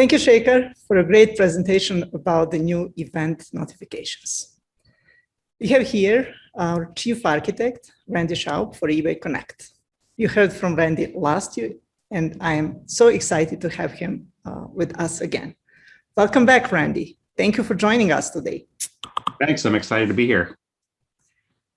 Thank you, Shaker, for a great presentation about the new event notifications. We have here our Chief Architect, Randy Shoup, for eBay Connect. You heard from Randy last year, and I am so excited to have him with us again. Welcome back, Randy. Thank you for joining us today. Thanks, I'm excited to be here.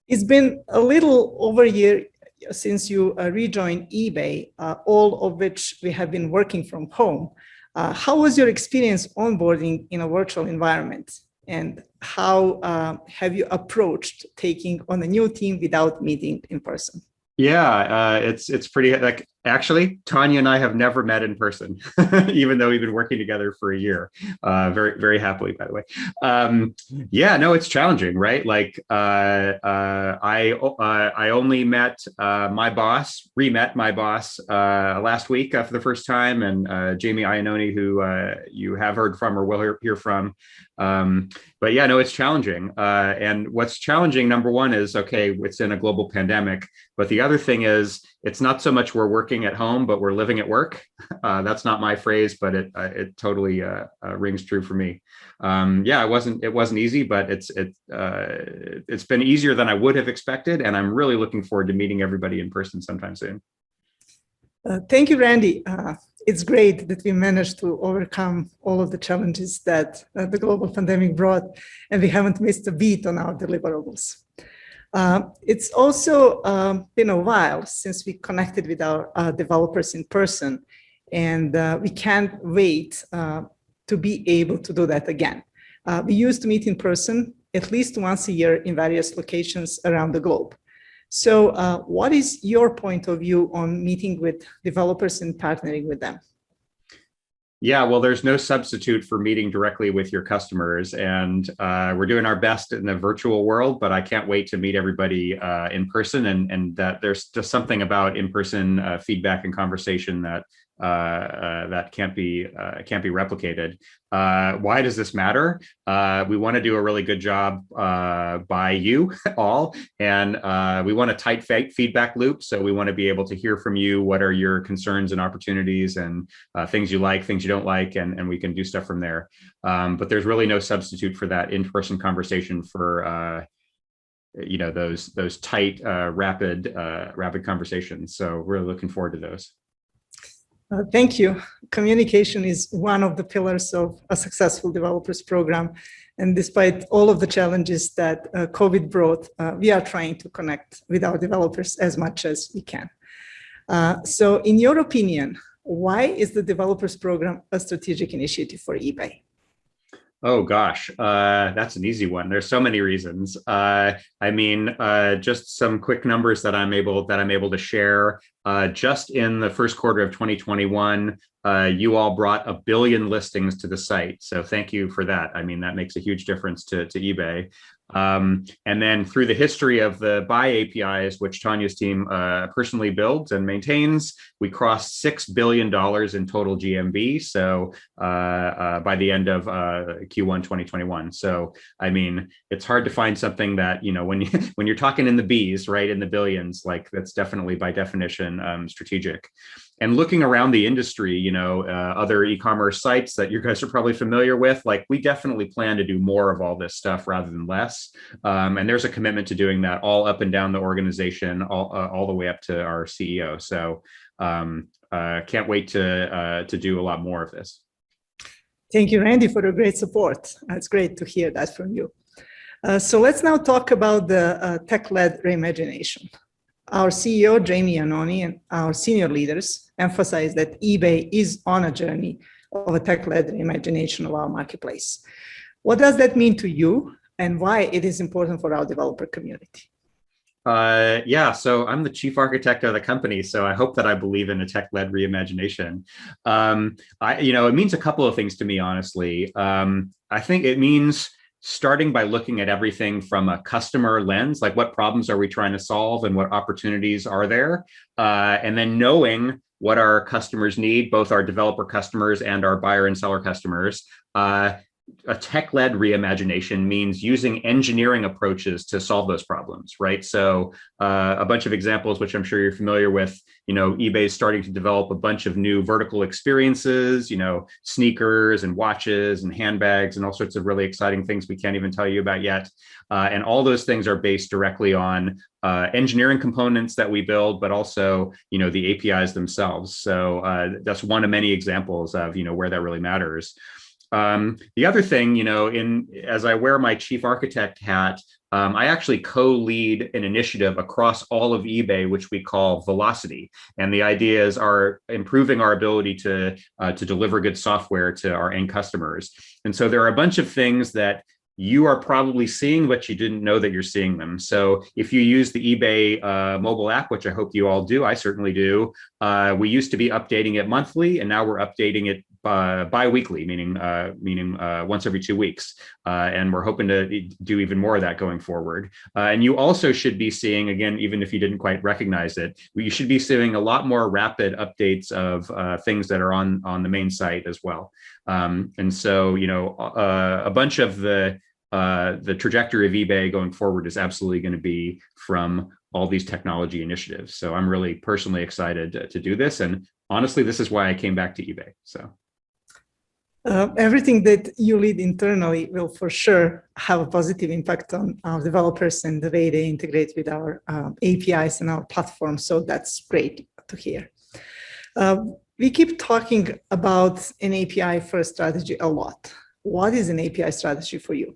It's been a little over a year since you rejoined eBay, all of which we have been working from home. How was your experience onboarding in a virtual environment? And how have you approached taking on a new team without meeting in person? Yeah, it's pretty, like, actually, Tanya and I have never met in person, even though we've been working together for a year, very, very happily, by the way. Yeah, no, it's challenging, right? Like, I only met my boss, re-met my boss last week for the first time, and Jamie Iannone, who you have heard from or will hear from. But yeah, no, it's challenging. And what's challenging, number one, is, okay, it's in a global pandemic. But the other thing is, it's not so much we're working at home, but we're living at work. That's not my phrase, but it totally rings true for me. Yeah, it wasn't easy, but it's been easier than I would have expected, and I'm really looking forward to meeting everybody in person sometime soon. Thank you, Randy. It's great that we managed to overcome all of the challenges that the global pandemic brought, and we haven't missed a beat on our deliverables. It's also been a while since we connected with our developers in person, and we can't wait to be able to do that again. We used to meet in person at least once a year in various locations around the globe. So what is your point of view on meeting with developers and partnering with them? Yeah, well, there's no substitute for meeting directly with your customers, and we're doing our best in the virtual world, but I can't wait to meet everybody in person, and that there's just something about in-person feedback and conversation that that can't be replicated. Why does this matter? We want to do a really good job by you all, and we want a tight feedback loop. So we want to be able to hear from you. What are your concerns and opportunities, and things you like, things you don't like, and we can do stuff from there. But there's really no substitute for that in-person conversation for you know, those tight, rapid conversations. So we're looking forward to those. Thank you. Communication is one of the pillars of a successful developers program. And despite all of the challenges that COVID brought, we are trying to connect with our developers as much as we can. So in your opinion, why is the developers program a strategic initiative for eBay? Oh gosh, that's an easy one. There's so many reasons. I mean, just some quick numbers that I'm able to share. Just in the first quarter of 2021, you all brought 1 billion listings to the site. So thank you for that. I mean, that makes a huge difference to eBay. And then through the history of the buy APIs, which Tanya's team personally builds and maintains, we crossed $6 billion in total GMV. So by the end of Q1 2021. So I mean, it's hard to find something that, you know, when you're talking in the B's, right, in the billions, like that's definitely by definition strategic. And looking around the industry, you know, other e-commerce sites that you guys are probably familiar with, like we definitely plan to do more of all this stuff rather than less. And there's a commitment to doing that all up and down the organization, all the way up to our CEO. So can't wait to do a lot more of this. Thank you, Randy, for your great support. It's great to hear that from you. So let's now talk about the tech-led reimagination. Our CEO, Jamie Iannone, and our senior leaders emphasize that eBay is on a journey of a tech-led reimagination of our marketplace. What does that mean to you, and why it is important for our developer community? Yeah, so I'm the chief architect of the company, so I hope that I believe in a tech-led reimagination. You know, it means a couple of things to me, honestly. I think it means starting by looking at everything from a customer lens, like what problems are we trying to solve and what opportunities are there? And then knowing what our customers need, both our developer customers and our buyer and seller customers, a tech-led reimagination means using engineering approaches to solve those problems, right? So a bunch of examples, which I'm sure you're familiar with, eBay is starting to develop a bunch of new vertical experiences, sneakers and watches and handbags and all sorts of really exciting things we can't even tell you about yet. And all those things are based directly on engineering components that we build, but also, the APIs themselves. So that's one of many examples of, where that really matters. The other thing, as I wear my chief architect hat, I actually co-lead an initiative across all of eBay, which we call Velocity. And the idea is improving our ability to deliver good software to our end customers. And so there are a bunch of things that you are probably seeing, but you didn't know that you're seeing them. So if you use the eBay mobile app, which I hope you all do, I certainly do, we used to be updating it monthly, and now we're updating it bi-weekly, meaning once every 2 weeks. And we're hoping to do even more of that going forward. And you also should be seeing, again, even if you didn't quite recognize it, you should be seeing a lot more rapid updates of things that are on the main site as well. And so, a bunch of the trajectory of eBay going forward is absolutely going to be from all these technology initiatives. So I'm really personally excited to do this. And honestly, this is why I came back to eBay. So. Everything that you lead internally will for sure have a positive impact on our developers and the way they integrate with our APIs and our platform. So that's great to hear. We keep talking about an API first strategy a lot. What is an API strategy for you?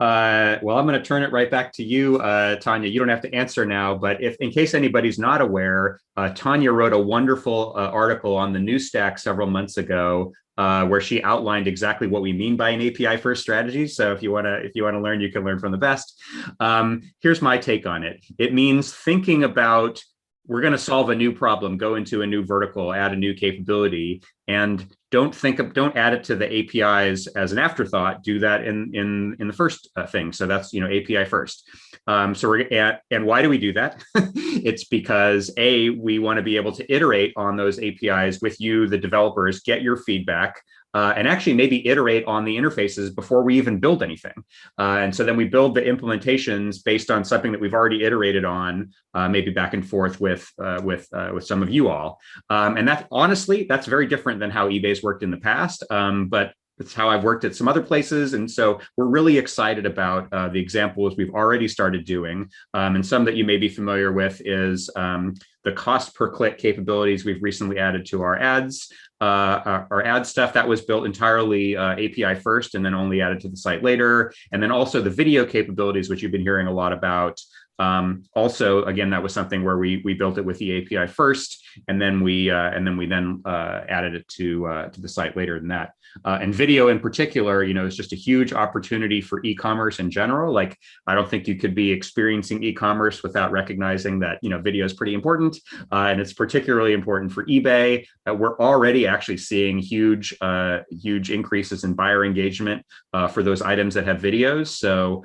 Well, I'm going to turn it right back to you, Tanya. You don't have to answer now, but in case anybody's not aware, Tanya wrote a wonderful article on the News Stack several months ago, where she outlined exactly what we mean by an API first strategy. So if you want to learn, you can learn from the best. Here's my take on it. It means thinking about, we're going to solve a new problem, go into a new vertical, add a new capability, and don't add it to the APIs as an afterthought. Do that in the first thing. So that's API first. And why do we do that? It's because we want to be able to iterate on those APIs with you, the developers, get your feedback. And actually maybe iterate on the interfaces before we even build anything. And so then we build the implementations based on something that we've already iterated on, maybe back and forth with some of you all. And that's very different than how eBay's worked in the past. But it's how I've worked at some other places. And so we're really excited about the examples we've already started doing. And some that you may be familiar with is the cost per click capabilities we've recently added to our ads. Our ad stuff that was built entirely API first and then only added to the site later. And then also the video capabilities, which you've been hearing a lot about. Also, again, that was something where we built it with the API first, and then we added it to the site later than that. And video in particular, is just a huge opportunity for e-commerce in general. Like, I don't think you could be experiencing e-commerce without recognizing that, video is pretty important. And it's particularly important for eBay. We're already actually seeing huge increases in buyer engagement for those items that have videos. So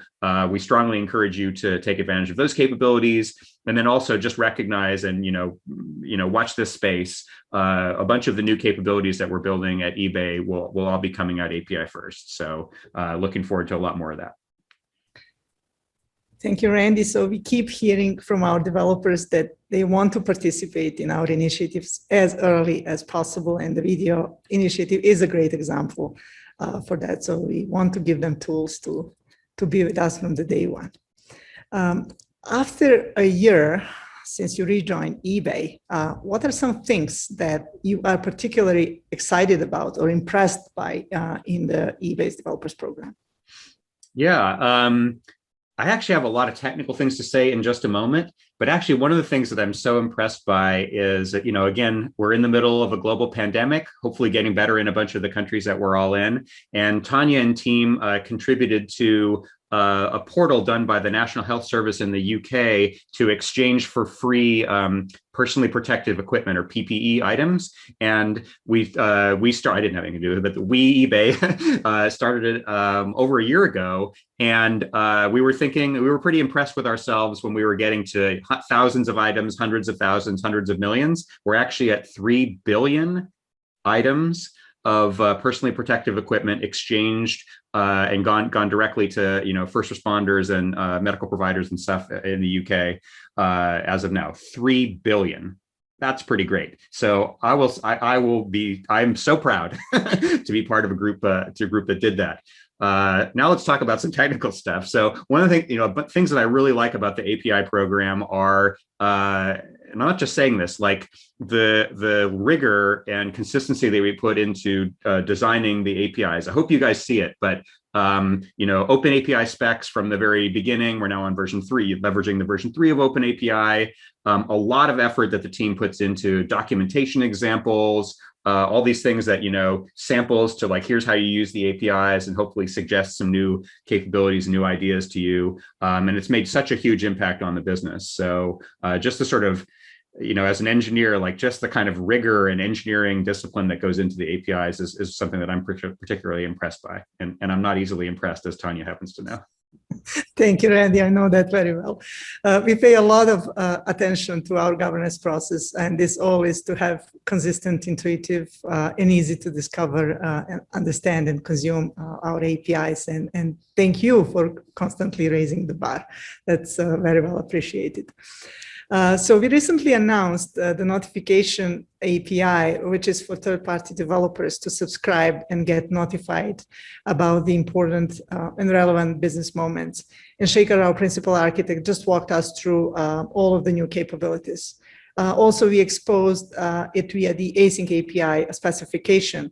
we strongly encourage you to take advantage of those capabilities. And then also just recognize and, watch this space. A bunch of the new capabilities that we're building at eBay will all be coming out API first. So looking forward to a lot more of that. Thank you, Randy. So we keep hearing from our developers that they want to participate in our initiatives as early as possible. And the video initiative is a great example for that. So we want to give them tools to be with us from the day one. After a year since you rejoined eBay, what are some things that you are particularly excited about or impressed by in the eBay's developers program? Yeah, I actually have a lot of technical things to say in just a moment, but actually one of the things that I'm so impressed by is that, again, we're in the middle of a global pandemic, hopefully getting better in a bunch of the countries that we're all in. And Tanya and team contributed to a portal done by the National Health Service in the UK to exchange for free personally protective equipment or PPE items. And I didn't have anything to do with it, but eBay started it over a year ago. And we were pretty impressed with ourselves when we were getting to thousands of items, hundreds of thousands, hundreds of millions. We're actually at 3 billion items of personally protective equipment exchanged and gone directly to first responders and medical providers and stuff in the UK as of now. 3 billion. That's pretty great. So I'm so proud to be part of a group that did that. Now let's talk about some technical stuff. So one of the things that I really like about the API program are, and I'm not just saying this, like the rigor and consistency that we put into designing the APIs. I hope you guys see it, but open API specs from the very beginning. We're now on version 3, leveraging the version 3 of Open API. A lot of effort that the team puts into documentation examples, all these things that, samples to like, here's how you use the APIs and hopefully suggest some new capabilities, new ideas to you. And it's made such a huge impact on the business. So just the sort of, as an engineer, like just the kind of rigor and engineering discipline that goes into the APIs is something that I'm particularly impressed by. And I'm not easily impressed, as Tanya happens to know. Thank you, Randy. I know that very well. We pay a lot of attention to our governance process, and this always to have consistent, intuitive, and easy to discover, and understand and consume our APIs. And thank you for constantly raising the bar. That's very well appreciated. So we recently announced the notification API, which is for third-party developers to subscribe and get notified about the important and relevant business moments. And Shaker, our principal architect, just walked us through all of the new capabilities. Also, we exposed it via the async API specification.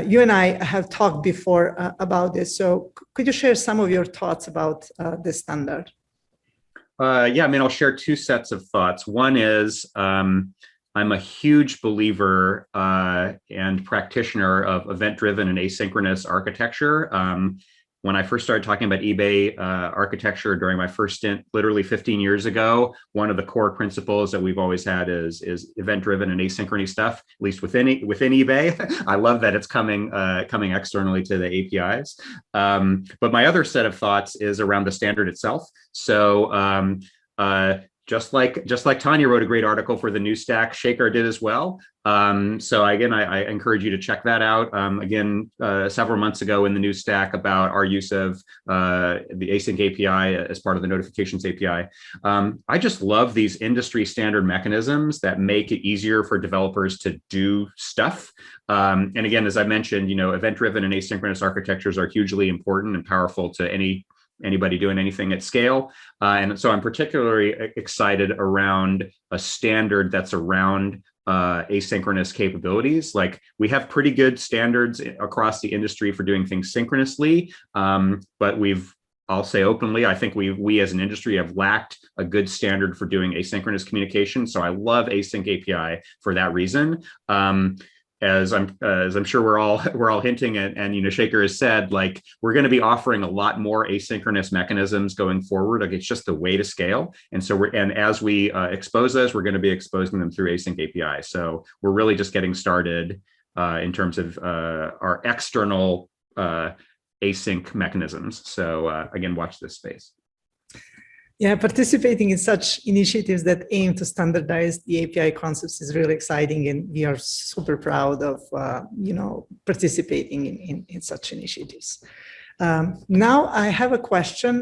You and I have talked before about this. So could you share some of your thoughts about this standard? Yeah, I mean, I'll share 2 sets of thoughts. One is I'm a huge believer and practitioner of event-driven and asynchronous architecture. When I first started talking about eBay architecture during my first stint, literally 15 years ago, one of the core principles that we've always had is event-driven and asynchrony stuff, at least within eBay. I love that it's coming externally to the APIs. But my other set of thoughts is around the standard itself. So just like Tanya wrote a great article for the New Stack, Shaker did as well. So again, I encourage you to check that out. Again, several months ago in the New Stack about our use of the async API as part of the notifications API. I just love these industry standard mechanisms that make it easier for developers to do stuff. And again, as I mentioned, event-driven and asynchronous architectures are hugely important and powerful to anybody doing anything at scale. And so I'm particularly excited around a standard that's around asynchronous capabilities. Like we have pretty good standards across the industry for doing things synchronously, but I'll say openly, I think we as an industry have lacked a good standard for doing asynchronous communication. So I love async API for that reason. As I'm sure we're all hinting at, and Shaker has said, like we're going to be offering a lot more asynchronous mechanisms going forward. Like it's just the way to scale, and so as we expose those, we're going to be exposing them through async API. So we're really just getting started in terms of our external async mechanisms. So again, watch this space. Yeah, participating in such initiatives that aim to standardize the API concepts is really exciting, and we are super proud of participating in such initiatives. Now I have a question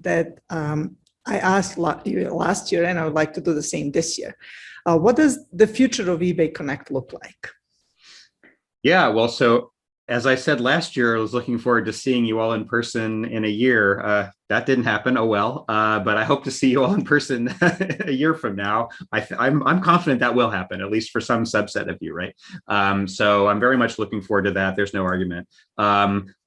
that I asked last year, and I would like to do the same this year. What does the future of eBay Connect look like? Yeah, well, so as I said last year, I was looking forward to seeing you all in person in a year. That didn't happen. Oh well. But I hope to see you all in person a year from now. I'm confident that will happen, at least for some subset of you, right? So I'm very much looking forward to that. There's no argument.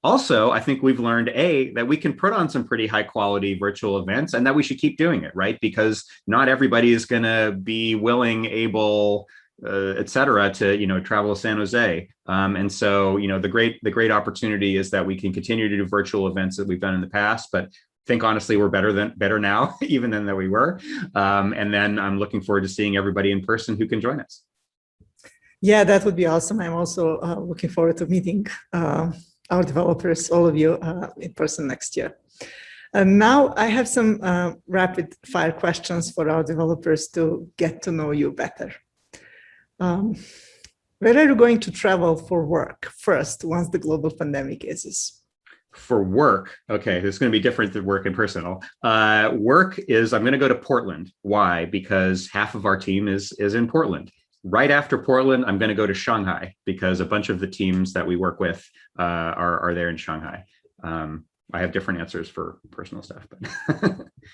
Also, I think we've learned that we can put on some pretty high quality virtual events, and that we should keep doing it, right? Because not everybody is going to be willing, able, et cetera, to travel to San Jose, and so the great opportunity is that we can continue to do virtual events that we've done in the past, but I think honestly we're better now even than we were, and then I'm looking forward to seeing everybody in person who can join us. Yeah, that would be awesome. I'm also looking forward to meeting our developers, all of you, in person next year. And now I have some rapid fire questions for our developers to get to know you better. Where are you going to travel for work first once the global pandemic eases? For work, okay, this is going to be different than work and personal. Work is I'm going to go to Portland. Why? Because half of our team is in Portland. Right after Portland, I'm going to go to Shanghai because a bunch of the teams that we work with are there in Shanghai. I have different answers for personal stuff, but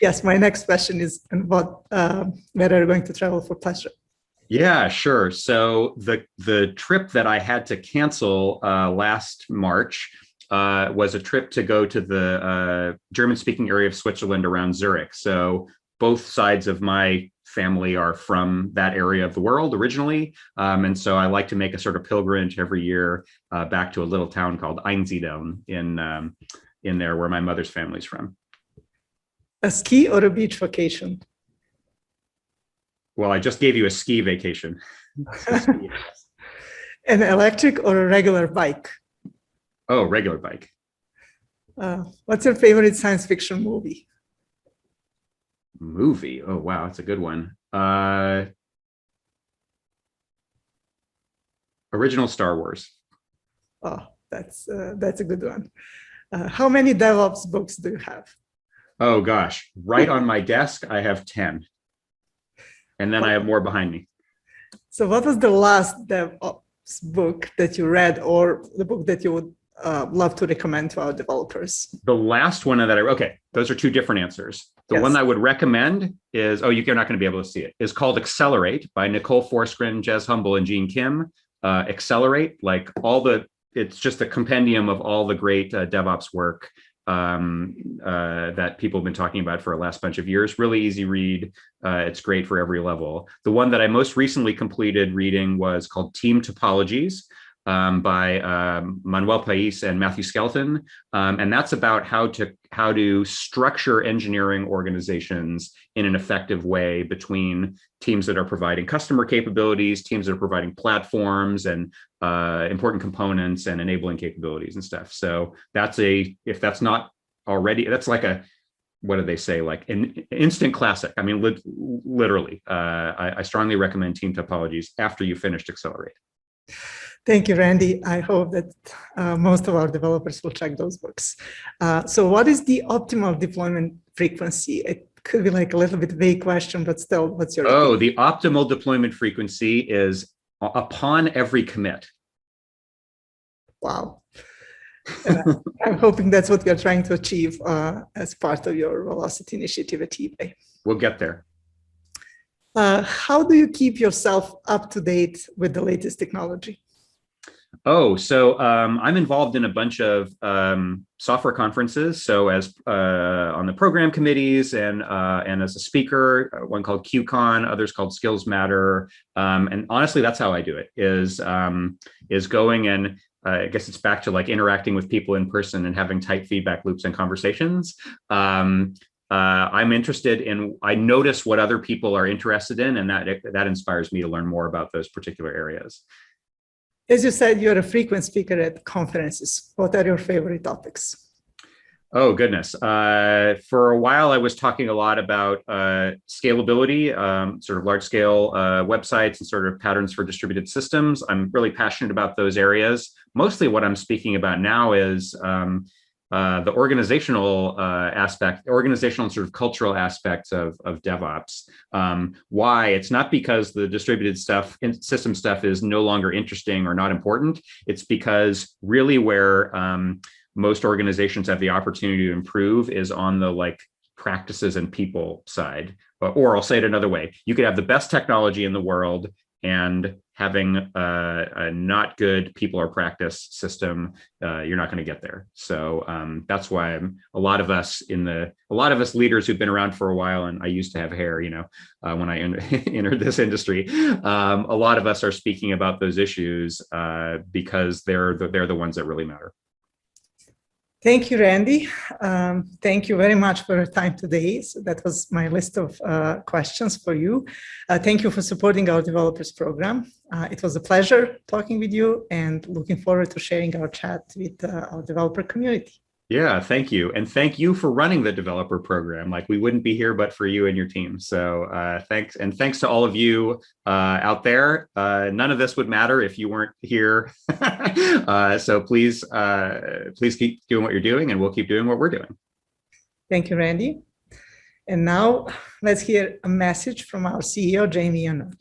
yes, my next question is, where are you going to travel for pleasure? Yeah, sure. So the trip that I had to cancel last March was a trip to go to the German-speaking area of Switzerland around Zurich. So both sides of my family are from that area of the world originally. And so I like to make a sort of pilgrimage every year back to a little town called Einsiedeln in there where my mother's family's from. A ski or a beach vacation? Well, I just gave you a ski vacation. An electric or a regular bike? Oh, regular bike. What's your favorite science fiction movie? Movie? Oh, wow, that's a good one. Original Star Wars. Oh, that's a good one. How many DevOps books do you have? Oh, gosh. Right on my desk, I have 10. And then I have more behind me. So what was the last DevOps book that you read or the book that you would love to recommend to our developers? The last one that okay, those are two different answers. The one I would recommend is, you're not going to be able to see it, is called Accelerate by Nicole Forsgren, Jez Humble, and Gene Kim. Accelerate, it's just a compendium of all the great DevOps work that people have been talking about for the last bunch of years. Really easy read. It's great for every level. The one that I most recently completed reading was called Team Topologies by Manuel Pais and Matthew Skelton. And that's about how to structure engineering organizations in an effective way between teams that are providing customer capabilities, teams that are providing platforms and important components and enabling capabilities and stuff. So if that's not already, that's like what do they say? Like an instant classic. I mean, literally, I strongly recommend Team Topologies after you finished Accelerate. Thank you, Randy. I hope that most of our developers will check those books. So what is the optimal deployment frequency? It could be like a little bit vague question, but still, what's your opinion? The optimal deployment frequency is upon every commit. Wow. I'm hoping that's what you're trying to achieve as part of your Velocity initiative at eBay. We'll get there. How do you keep yourself up to date with the latest technology? So I'm involved in a bunch of software conferences. So as on the program committees and as a speaker, one called QCon, others called Skills Matter. And honestly, that's how I do it, is going and I guess it's back to like interacting with people in person and having tight feedback loops and conversations. I'm interested in, I notice what other people are interested in, and that inspires me to learn more about those particular areas. As you said, you're a frequent speaker at conferences. What are your favorite topics? Oh, goodness. For a while, I was talking a lot about scalability, sort of large scale websites and sort of patterns for distributed systems. I'm really passionate about those areas. Mostly what I'm speaking about now is the organizational organizational and sort of cultural aspects of DevOps. Why? It's not because the distributed system stuff is no longer interesting or not important. It's because really where most organizations have the opportunity to improve is on the practices and people side. Or I'll say it another way. You could have the best technology in the world and having a not good people or practice system, you're not going to get there. So that's why a lot of us leaders who've been around for a while, and I used to have hair, when I entered this industry, a lot of us are speaking about those issues because they're the ones that really matter. Thank you, Randy. Thank you very much for your time today. So that was my list of questions for you. Thank you for supporting our developers program. It was a pleasure talking with you and looking forward to sharing our chat with our developer community. Yeah, thank you. And thank you for running the developer program. Like we wouldn't be here but for you and your team. So thanks. And thanks to all of you out there. None of this would matter if you weren't here. So please keep doing what you're doing and we'll keep doing what we're doing. Thank you, Randy. And now let's hear a message from our CEO, Jamie Yonan.